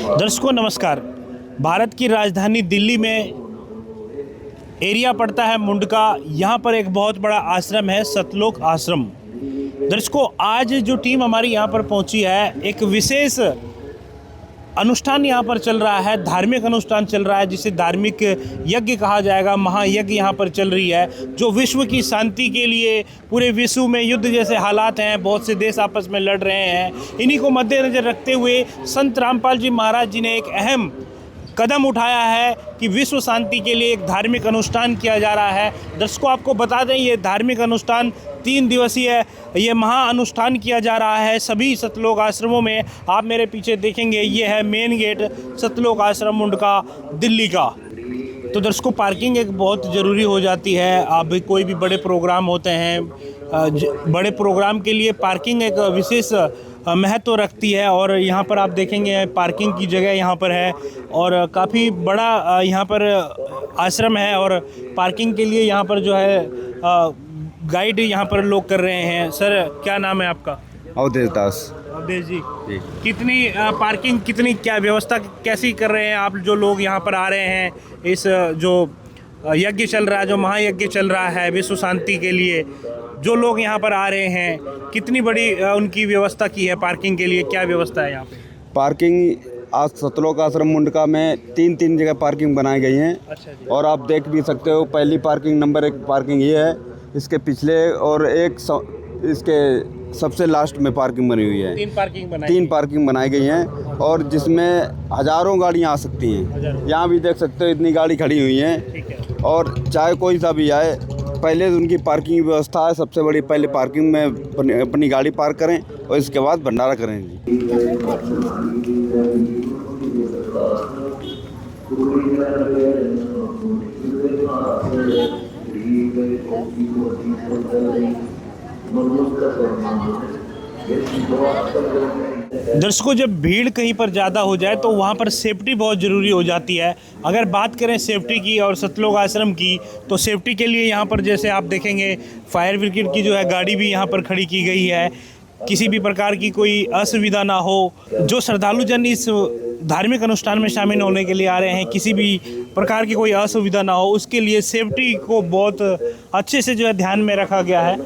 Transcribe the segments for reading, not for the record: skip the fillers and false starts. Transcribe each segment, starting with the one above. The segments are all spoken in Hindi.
दर्शकों नमस्कार। भारत की राजधानी दिल्ली में एरिया पड़ता है मुंडका। यहाँ पर एक बहुत बड़ा आश्रम है, सतलोक आश्रम। दर्शकों आज जो टीम हमारी यहाँ पर पहुँची है, एक विशेष अनुष्ठान यहाँ पर चल रहा है, धार्मिक अनुष्ठान चल रहा है जिसे धार्मिक यज्ञ कहा जाएगा। महायज्ञ यहाँ पर चल रही है जो विश्व की शांति के लिए, पूरे विश्व में युद्ध जैसे हालात हैं, बहुत से देश आपस में लड़ रहे हैं, इन्हीं को मद्देनज़र रखते हुए संत रामपाल जी महाराज जी ने एक अहम कदम उठाया है कि विश्व शांति के लिए एक धार्मिक अनुष्ठान किया जा रहा है। दर्शकों आपको बता दें, ये धार्मिक अनुष्ठान 3 दिवसीय ये महाअनुष्ठान किया जा रहा है सभी सतलोक आश्रमों में। आप मेरे पीछे देखेंगे, ये है मेन गेट सतलोक आश्रम मुंडका दिल्ली का। तो दर्शकों पार्किंग एक बहुत ज़रूरी हो जाती है। अब कोई भी बड़े प्रोग्राम होते हैं, बड़े प्रोग्राम के लिए पार्किंग एक विशेष महत्व रखती है। और यहाँ पर आप देखेंगे पार्किंग की जगह यहाँ पर है और काफ़ी बड़ा यहाँ पर आश्रम है। और पार्किंग के लिए यहाँ पर जो है गाइड यहाँ पर लोग कर रहे हैं। सर क्या नाम है आपका? अवधेश दास। अवधेश जी, कितनी पार्किंग, कितनी क्या व्यवस्था कैसी कर रहे हैं आप? जो लोग यहाँ पर आ रहे हैं, इस जो यज्ञ चल रहा है, जो महायज्ञ चल रहा है विश्व शांति के लिए, जो लोग यहाँ पर आ रहे हैं, कितनी बड़ी उनकी व्यवस्था की है पार्किंग के लिए? क्या व्यवस्था है यहाँ पे? पार्किंग आज सतलोक आश्रम मुंडका में 3 जगह पार्किंग बनाई गई हैं। अच्छा जी। और आप देख भी सकते हो, पहली पार्किंग नंबर 1 पार्किंग ये है, इसके पिछले और इसके सबसे लास्ट में पार्किंग बनी हुई है। 3 पार्किंग बनाई गई हैं और जिसमें हज़ारों गाड़ियाँ आ सकती हैं। यहाँ भी देख सकते हो इतनी गाड़ी खड़ी हुई हैं। और चाहे कोई सा भी आए, पहले उनकी पार्किंग व्यवस्था है सबसे बड़ी। पहले पार्किंग में अपनी गाड़ी पार्क करें और इसके बाद भंडारा करें जी। दर्शकों जब भीड़ कहीं पर ज़्यादा हो जाए तो वहाँ पर सेफ्टी बहुत ज़रूरी हो जाती है। अगर बात करें सेफ्टी की और सतलोक आश्रम की, तो सेफ्टी के लिए यहाँ पर जैसे आप देखेंगे फायर ब्रिगेड की जो है गाड़ी भी यहाँ पर खड़ी की गई है। किसी भी प्रकार की कोई असुविधा ना हो। जो श्रद्धालुजन इस धार्मिक अनुष्ठान में शामिल होने के लिए आ रहे हैं, किसी भी प्रकार की कोई असुविधा ना हो, उसके लिए सेफ्टी को बहुत अच्छे से जो है ध्यान में रखा गया है।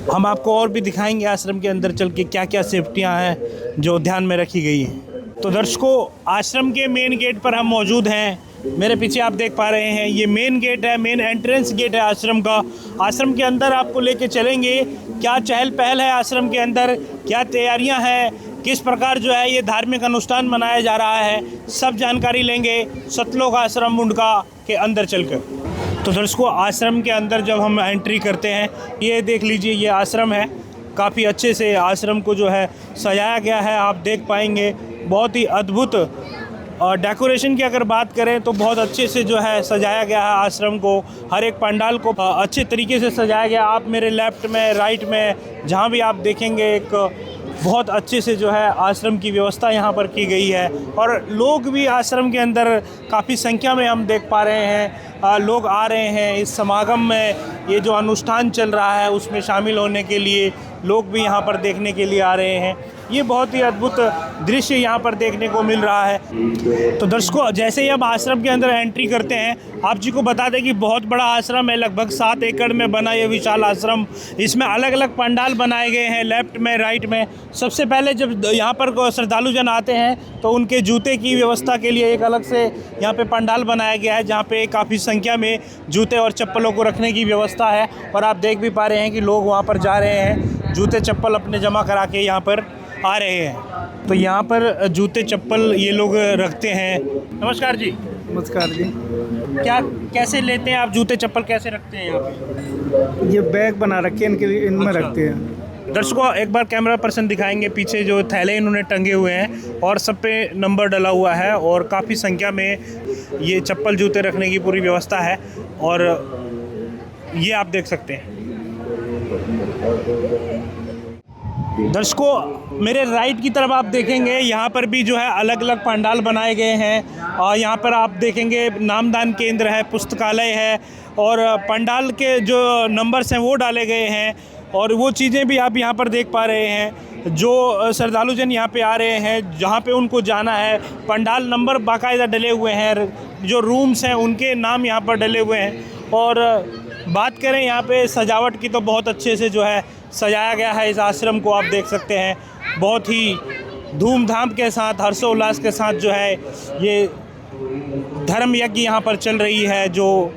हम आपको और भी दिखाएंगे आश्रम के अंदर चल के क्या क्या सेफ्टियां हैं जो ध्यान में रखी गई हैं। तो दर्शकों आश्रम के मेन गेट पर हम मौजूद हैं। मेरे पीछे आप देख पा रहे हैं, ये मेन गेट है, मेन एंट्रेंस गेट है आश्रम का। आश्रम के अंदर आपको लेके चलेंगे, क्या चहल पहल है आश्रम के अंदर, क्या तैयारियां हैं, किस प्रकार जो है ये धार्मिक अनुष्ठान मनाया जा रहा है, सब जानकारी लेंगे सतलोक आश्रम मुंडका के अंदर चलकर। तो दर्शकों आश्रम के अंदर जब हम एंट्री करते हैं, ये देख लीजिए ये आश्रम है। काफ़ी अच्छे से आश्रम को जो है सजाया गया है, आप देख पाएंगे। बहुत ही अद्भुत और डेकोरेशन की अगर बात करें तो बहुत अच्छे से जो है सजाया गया है आश्रम को। हर एक पंडाल को अच्छे तरीके से सजाया गया। आप मेरे लेफ़्ट में, राइट में, जहाँ भी आप देखेंगे एक बहुत अच्छे से जो है आश्रम की व्यवस्था यहाँ पर की गई है। और लोग भी आश्रम के अंदर काफ़ी संख्या में हम देख पा रहे हैं, लोग आ रहे हैं इस समागम में। ये जो अनुष्ठान चल रहा है उसमें शामिल होने के लिए लोग भी यहाँ पर देखने के लिए आ रहे हैं। ये बहुत ही अद्भुत दृश्य यहाँ पर देखने को मिल रहा है। तो दर्शकों जैसे ही अब आश्रम के अंदर एंट्री करते हैं, आप जी को बता दें कि बहुत बड़ा आश्रम है, लगभग 7 एकड़ में बना ये विशाल आश्रम। इसमें अलग अलग पंडाल बनाए गए हैं, लेफ्ट में, राइट में। सबसे पहले जब यहाँ पर श्रद्धालुजन आते हैं तो उनके जूते की व्यवस्था के लिए एक अलग से यहाँ पे पंडाल बनाया गया है, जहाँ पे काफ़ी संख्या में जूते और चप्पलों को रखने की व्यवस्था है। और आप देख भी पा रहे हैं कि लोग वहाँ पर जा रहे हैं, जूते चप्पल अपने जमा करा के यहाँ पर आ रहे हैं। तो यहाँ पर जूते चप्पल ये लोग रखते हैं। नमस्कार जी। नमस्कार जी। क्या कैसे लेते हैं आप जूते चप्पल, कैसे रखते हैं यहाँ पे? ये बैग बना रखे हैं इनके लिए, इनमें अच्छा। रखते हैं। दर्शकों एक बार कैमरा पर्सन दिखाएंगे, पीछे जो थैले इन्होंने टंगे हुए हैं और सब पे नंबर डला हुआ है और काफ़ी संख्या में ये चप्पल जूते रखने की पूरी व्यवस्था है। और ये आप देख सकते हैं। दर्शकों मेरे राइट की तरफ आप देखेंगे, यहाँ पर भी जो है अलग अलग पंडाल बनाए गए हैं। और यहाँ पर आप देखेंगे नामदान केंद्र है, पुस्तकालय है और पंडाल के जो नंबर्स हैं वो डाले गए हैं। और वो चीज़ें भी आप यहाँ पर देख पा रहे हैं। जो श्रद्धालु जन यहाँ पे आ रहे हैं, जहाँ पे उनको जाना है, पंडाल नंबर बाकायदा डले हुए हैं, जो रूम्स हैं उनके नाम यहाँ पर डले हुए हैं। और बात करें यहाँ पे सजावट की तो बहुत अच्छे से जो है सजाया गया है इस आश्रम को। आप देख सकते हैं बहुत ही धूमधाम के साथ, हर्षोल्लास के साथ जो है ये धर्म यज्ञ यहाँ पर चल रही है, जो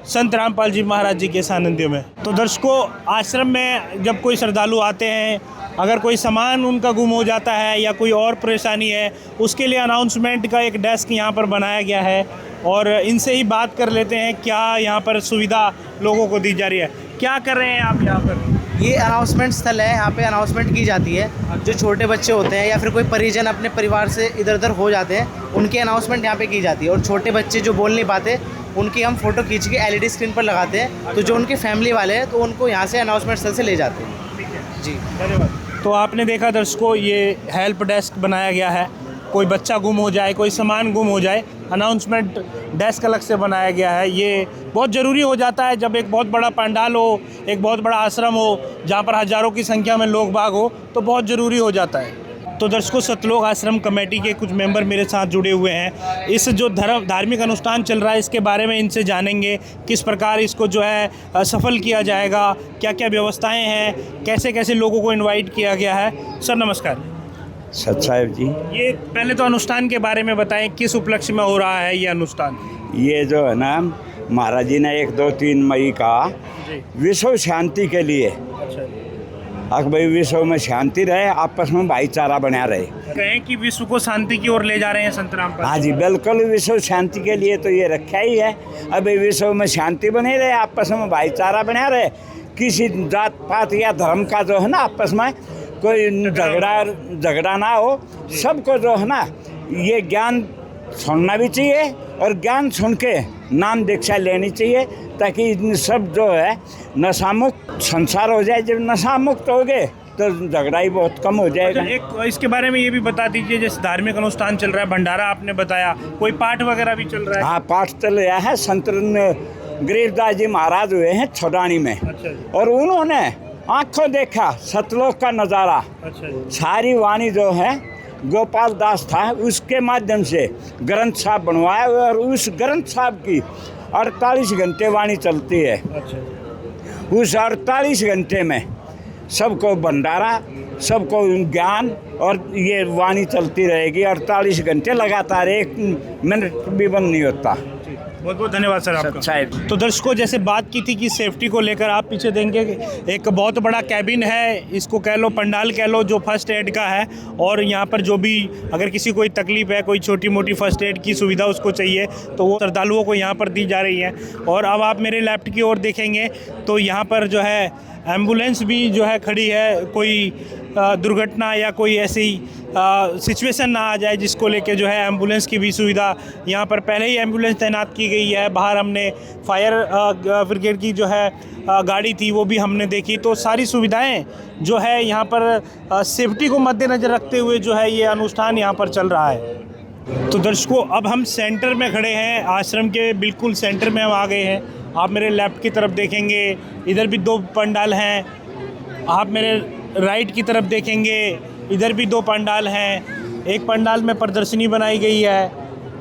संत रामपाल जी महाराज जी के सानिध्य में। तो दर्शकों, आश्रम में जब कोई श्रद्धालु आते हैं, अगर कोई सामान उनका गुम हो जाता है या कोई और परेशानी है, उसके लिए अनाउंसमेंट का एक डेस्क यहाँ पर बनाया गया है। और इनसे ही बात कर लेते हैं क्या यहाँ पर सुविधा लोगों को दी जा रही है। क्या कर रहे हैं आप यहाँ पर? ये अनाउंसमेंट स्थल है, यहाँ पे अनाउंसमेंट की जाती है। जो छोटे बच्चे होते हैं या फिर कोई परिजन अपने परिवार से इधर उधर हो जाते हैं, उनकी अनाउंसमेंट यहाँ पे की जाती है। और छोटे बच्चे जो बोल नहीं पाते, उनकी हम फ़ोटो खींच के एलईडी स्क्रीन पर लगाते हैं, तो जो उनके फैमिली वाले हैं तो उनको यहाँ से अनाउंसमेंट स्थल से ले जाते हैं। जी धन्यवाद। तो आपने देखा दर्शकों, ये हेल्प डेस्क बनाया गया है। कोई बच्चा गुम हो जाए, कोई सामान गुम हो जाए, अनाउंसमेंट डेस्क अलग से बनाया गया है। ये बहुत ज़रूरी हो जाता है जब एक बहुत बड़ा पंडाल हो, एक बहुत बड़ा आश्रम हो, जहाँ पर हज़ारों की संख्या में लोग बाग हो, तो बहुत ज़रूरी हो जाता है। तो दर्शकों, सतलोक आश्रम कमेटी के कुछ मेंबर मेरे साथ जुड़े हुए हैं। इस जो धार्मिक अनुष्ठान चल रहा है, इसके बारे में इनसे जानेंगे किस प्रकार इसको जो है सफल किया जाएगा, क्या क्या व्यवस्थाएं हैं, कैसे कैसे लोगों को इनवाइट किया गया है। सर नमस्कार। सत साहेब जी, ये पहले तो अनुष्ठान के बारे में बताएं, किस उपलक्ष्य में हो रहा है ये अनुष्ठान? ये जो है ना, महाराज जी ने 1, 2, 3 मई का विश्व शांति के लिए, भाई विश्व में शांति रहे, आपस में भाईचारा बना रहे, कहें कि विश्व को शांति की ओर ले जा रहे हैं संत रामपाल। हाँ जी, बिल्कुल विश्व शांति के लिए तो ये रखा ही है। अभी विश्व में शांति बने रहे, आपस में भाईचारा बना रहे, किसी जात पात या धर्म का जो है ना आपस में कोई झगड़ा ना हो। सबको जो है ना ये ज्ञान सुनना भी चाहिए और ज्ञान सुन के नाम दीक्षा लेनी चाहिए, ताकि सब जो है नशा मुक्त संसार हो जाए। जब नशा मुक्त हो गए तो झगड़ा ही बहुत कम हो जाएगा। अच्छा, एक इसके बारे में ये भी बता दीजिए, जैसे धार्मिक अनुष्ठान चल रहा है, भंडारा आपने बताया, कोई पाठ वगैरह भी चल रहा है? हाँ, पाठ चल रहा है। संत गरीबदास जी महाराज हुए हैं छोड़ानी में। अच्छा। और उन्होंने आंखों देखा सतलोक का नज़ारा। अच्छा। सारी वाणी जो है गोपाल दास था, उसके माध्यम से ग्रंथ साहब बनवाया और उस ग्रंथ साहब की 48 घंटे वाणी चलती है। अच्छा। उस 48 घंटे में सबको भंडारा, सबको ज्ञान और ये वाणी चलती रहेगी 48 घंटे लगातार, 1 मिनट भी बंद नहीं होता। बहुत बहुत धन्यवाद सर आपका। साहब, तो दर्शकों, जैसे बात की थी कि सेफ्टी को लेकर, आप पीछे देंगे एक बहुत बड़ा कैबिन है, इसको कह लो पंडाल कह लो, जो फर्स्ट एड का है। और यहाँ पर जो भी अगर किसी कोई तकलीफ़ है, कोई छोटी मोटी फर्स्ट एड की सुविधा उसको चाहिए, तो वो श्रद्धालुओं को यहाँ पर दी जा रही है। और अब आप मेरे लेफ्ट की ओर देखेंगे तो यहाँ पर जो है एम्बुलेंस भी जो है खड़ी है। कोई दुर्घटना या कोई ऐसी सिचुएशन ना आ जाए जिसको लेके जो है एम्बुलेंस की भी सुविधा यहाँ पर पहले ही एम्बुलेंस तैनात की गई है। बाहर हमने फायर ब्रिगेड की जो है गाड़ी थी वो भी हमने देखी। तो सारी सुविधाएं जो है यहाँ पर सेफ्टी को मद्देनज़र रखते हुए जो है ये अनुष्ठान यहाँ पर चल रहा है। तो दर्शकों, अब हम सेंटर में खड़े हैं, आश्रम के बिल्कुल सेंटर में हम आ गए हैं। आप मेरे लेफ़्ट की तरफ देखेंगे, इधर भी 2 पंडाल हैं। आप मेरे राइट की तरफ देखेंगे, इधर भी 2 पंडाल हैं। एक पंडाल में प्रदर्शनी बनाई गई है,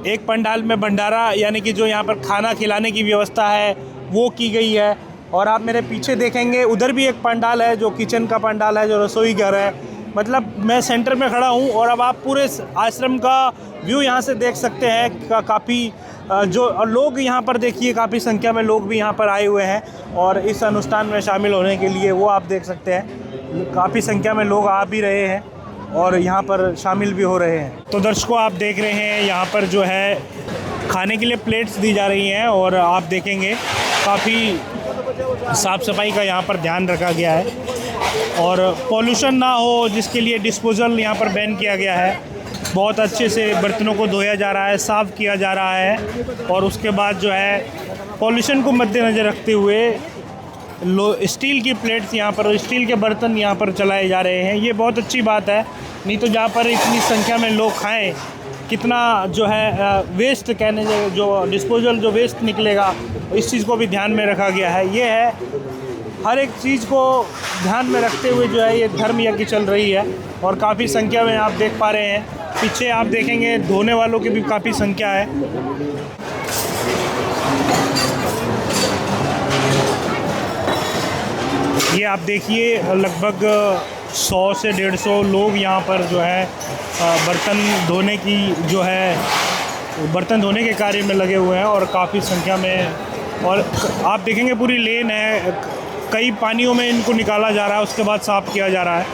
एक पंडाल में भंडारा यानी कि जो यहाँ पर खाना खिलाने की व्यवस्था है वो की गई है। और आप मेरे पीछे देखेंगे, उधर भी एक पंडाल है जो किचन का पंडाल है, जो रसोई घर है। मतलब मैं सेंटर में खड़ा हूँ और अब आप पूरे आश्रम का व्यू यहाँ से देख सकते हैं। काफ़ी जो लोग यहाँ पर देखिए, काफ़ी संख्या में लोग भी यहाँ पर आए हुए हैं और इस अनुष्ठान में शामिल होने के लिए, वो आप देख सकते हैं काफ़ी संख्या में लोग आ भी रहे हैं और यहाँ पर शामिल भी हो रहे हैं। तो दर्शकों, आप देख रहे हैं यहाँ पर जो है खाने के लिए प्लेट्स दी जा रही हैं और आप देखेंगे काफ़ी साफ़ सफाई का यहाँ पर ध्यान रखा गया है और पॉल्यूशन ना हो जिसके लिए डिस्पोज़ल यहाँ पर बैन किया गया है। बहुत अच्छे से बर्तनों को धोया जा रहा है, साफ़ किया जा रहा है और उसके बाद जो है पॉल्यूशन को मद्देनज़र रखते हुए स्टील की प्लेट्स यहाँ पर, स्टील के बर्तन यहाँ पर चलाए जा रहे हैं। ये बहुत अच्छी बात है, नहीं तो जहाँ पर इतनी संख्या में लोग खाएं, कितना जो है वेस्ट कहने, जो डिस्पोजल जो वेस्ट निकलेगा, इस चीज़ को भी ध्यान में रखा गया है। ये है, 2 पंडाल हैं, एक पंडाल में भंडारा, एक पंडाल में खाना खिलाने की व्यवस्था है। और यहाँ पर जो है एम्बुलेंस भी जो है खड़ी है, बाहर एम्बुलेंस भी खड़ी है। और यहाँ पर जो है हर एक चीज़ को ध्यान में रखते हुए जो है ये धर्म यज्ञ चल रही है और काफ़ी संख्या में आप देख पा रहे हैं। पीछे आप देखेंगे धोने वालों की भी काफ़ी संख्या है। ये आप देखिए लगभग 100 से 150 लोग यहाँ पर जो है बर्तन धोने की जो है बर्तन धोने के कार्य में लगे हुए हैं और काफ़ी संख्या में। और आप देखेंगे पूरी लेन है, कई पानियों में इनको निकाला जा रहा है, उसके बाद साफ़ किया जा रहा है।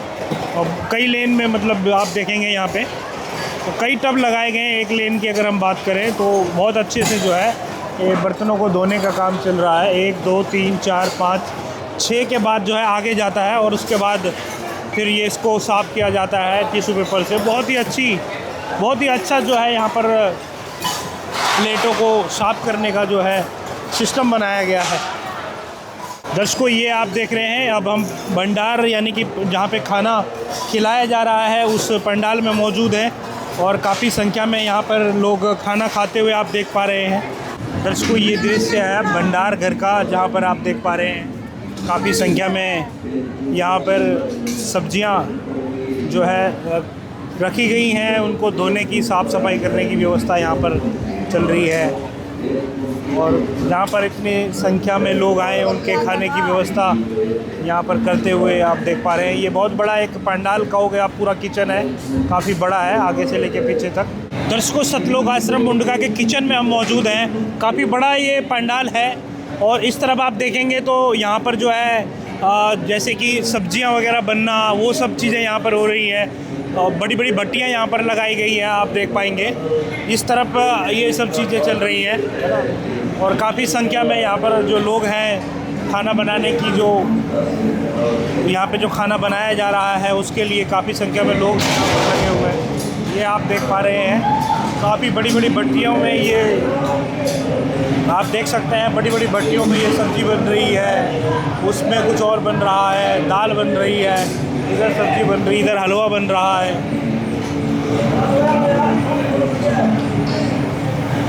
और कई लेन में मतलब आप देखेंगे यहाँ पे तो कई टब लगाए गए हैं। एक लेन की अगर हम बात करें तो बहुत अच्छे से जो है ये बर्तनों को धोने का काम चल रहा है। 1 2 3 4 5 6 के बाद जो है आगे जाता है और उसके बाद फिर ये इसको साफ़ किया जाता है टिश्यू पेपर से। बहुत ही अच्छा जो है यहाँ पर प्लेटों को साफ़ करने का जो है सिस्टम बनाया गया है। दर्शकों ये आप देख रहे हैं, अब हम भंडार यानी कि जहाँ पे खाना खिलाया जा रहा है उस पंडाल में मौजूद हैं और काफ़ी संख्या में यहाँ पर लोग खाना खाते हुए आप देख पा रहे हैं। दर्शकों ये दृश्य है भंडार घर का, जहाँ पर आप देख पा रहे हैं काफ़ी संख्या में यहाँ पर सब्जियाँ जो है रखी गई हैं, उनको धोने की साफ़ सफाई करने की व्यवस्था यहाँ पर चल रही है। और जहाँ पर इतनी संख्या में लोग आए उनके खाने की व्यवस्था यहाँ पर करते हुए आप देख पा रहे हैं। ये बहुत बड़ा एक पंडाल कहोगे आप, पूरा किचन है, काफ़ी बड़ा है आगे से लेके पीछे तक। दर्शकों सतलोक आश्रम मुंडका के किचन में हम मौजूद हैं। काफ़ी बड़ा ये पंडाल है और इस तरफ आप देखेंगे तो यहाँ पर जो है जैसे कि सब्जियाँ वगैरह बनना वो सब चीज़ें यहाँ पर हो रही है। बड़ी बड़ी भट्टियाँ यहाँ पर लगाई गई हैं, आप देख पाएंगे इस तरफ ये सब चीज़ें चल रही हैं। और काफ़ी संख्या में यहाँ पर जो लोग हैं खाना बनाने की, जो यहाँ पे जो खाना बनाया जा रहा है उसके लिए काफ़ी संख्या में लोग लगे हुए हैं। ये आप देख पा रहे हैं काफ़ी बड़ी बड़ी भट्टियों में ये आप देख सकते हैं, बड़ी बड़ी भट्टियों में ये सब्ज़ी बन रही है, उसमें कुछ और बन रहा है, दाल बन रही है, इधर सब्ज़ी बन रही है, इधर हलवा बन रहा है,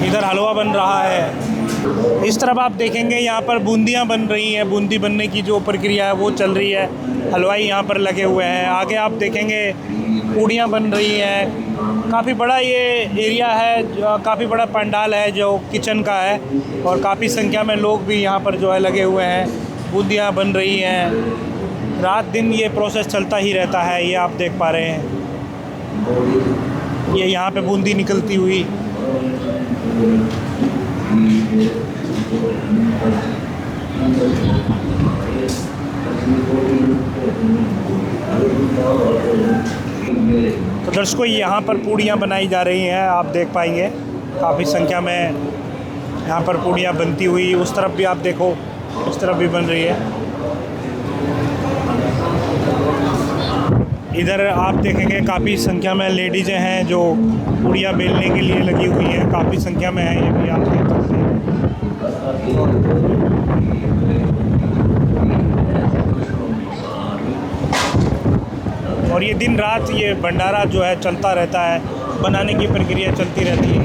इधर हलवा बन रहा है। इस तरफ आप देखेंगे यहाँ पर बूंदियाँ बन रही हैं, बूंदी बनने की जो प्रक्रिया है वो चल रही है। हलवाई यहाँ पर लगे हुए हैं। आगे आप देखेंगे पूड़ियाँ बन रही हैं। काफ़ी बड़ा ये एरिया है, काफ़ी बड़ा पंडाल है जो किचन का है और काफ़ी संख्या में लोग भी यहाँ पर जो है लगे हुए हैं। बूंदियाँ बन रही हैं, रात दिन ये प्रोसेस चलता ही रहता है। ये आप देख पा रहे हैं, ये यहाँ पे बूंदी निकलती हुई तो दर्शकों यहाँ पर पूड़ियाँ बनाई जा रही हैं, आप देख पाएंगे काफ़ी संख्या में यहाँ पर पूड़ियाँ बनती हुई। उस तरफ भी आप देखो, उस तरफ भी बन रही है। इधर आप देखेंगे काफ़ी संख्या में लेडीज़ें हैं जो पूड़ियाँ बेलने के लिए लगी हुई हैं, काफ़ी संख्या में है, ये भी आप देख सकते हैं। और ये दिन रात ये भंडारा जो है चलता रहता है, बनाने की प्रक्रिया चलती रहती है।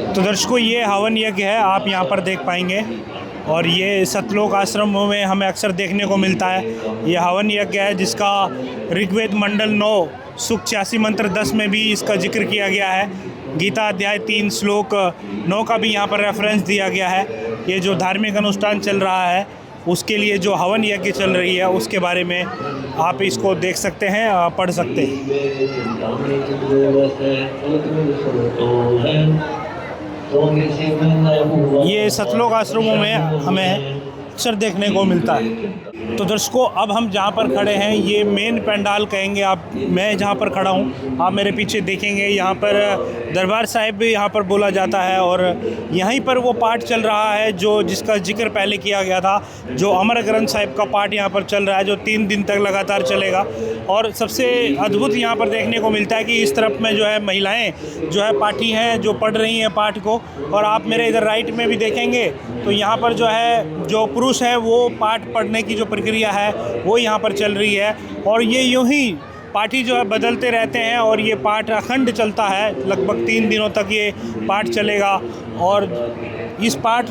तो दर्शकों ये हवन यज्ञ है, आप यहाँ पर देख पाएंगे और ये सतलोक आश्रमों में हमें अक्सर देखने को मिलता है। ये हवन यज्ञ है जिसका ऋग्वेद मंडल 9 सूक्त 86 मंत्र 10 में भी इसका जिक्र किया गया है। गीता अध्याय 3 श्लोक 9 का भी यहाँ पर रेफरेंस दिया गया है। ये जो धार्मिक अनुष्ठान चल रहा है उसके लिए जो हवन यज्ञ चल रही है उसके बारे में आप इसको देख सकते हैं, पढ़ सकते हैं। ये सतलोक आश्रमों में हमें अक्सर देखने को मिलता है। तो दर्शकों, अब हम जहाँ पर खड़े हैं ये मेन पंडाल कहेंगे आप। मैं जहाँ पर खड़ा हूँ, आप मेरे पीछे देखेंगे, यहाँ पर दरबार साहिब भी यहाँ पर बोला जाता है और यहीं पर वो पाठ चल रहा है जो जिसका जिक्र पहले किया गया था, जो अमर ग्रंथ साहिब का पाठ यहाँ पर चल रहा है, जो 3 दिन तक लगातार चलेगा। और सबसे अद्भुत यहाँ पर देखने को मिलता है कि इस तरफ में जो है महिलाएँ जो है पाठी हैं, जो पढ़ रही हैं पाठ को, और आप मेरे इधर राइट में भी देखेंगे तो यहाँ पर जो है जो पुरुष है वो पाठ पढ़ने की जो प्रक्रिया है वो यहाँ पर चल रही है। और ये यूँ ही पाठी जो है बदलते रहते हैं और ये पाठ अखंड चलता है, लगभग 3 दिनों तक ये पाठ चलेगा। और इस पाठ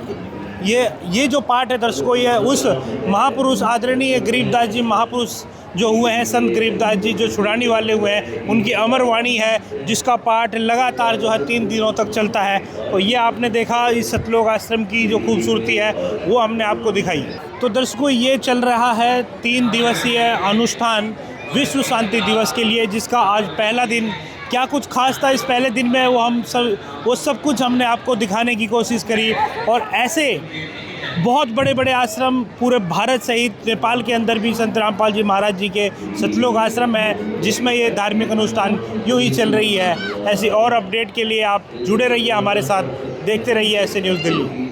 ये जो पाठ है दर्शकों, ये उस महापुरुष आदरणीय गरीबदास जी महापुरुष जो हुए हैं, संत गरीबदास जी जो छुड़ाने वाले हुए हैं, उनकी अमर वाणी है जिसका पाठ लगातार जो है 3 दिनों तक चलता है। तो ये आपने देखा, इस सतलोक आश्रम की जो खूबसूरती है वो हमने आपको दिखाई। तो दर्शकों, ये चल रहा है 3 दिवसीय अनुष्ठान विश्व शांति दिवस के लिए, जिसका आज पहला दिन। क्या कुछ खास था इस पहले दिन में वो सब कुछ हमने आपको दिखाने की कोशिश करी। और ऐसे बहुत बड़े बड़े आश्रम पूरे भारत सहित नेपाल के अंदर भी संत रामपाल जी महाराज जी के सतलोक आश्रम है जिसमें ये धार्मिक अनुष्ठान यूँ ही चल रही है। ऐसी और अपडेट के लिए आप जुड़े रहिए हमारे साथ, देखते रहिए ऐसे न्यूज़ दिल्ली।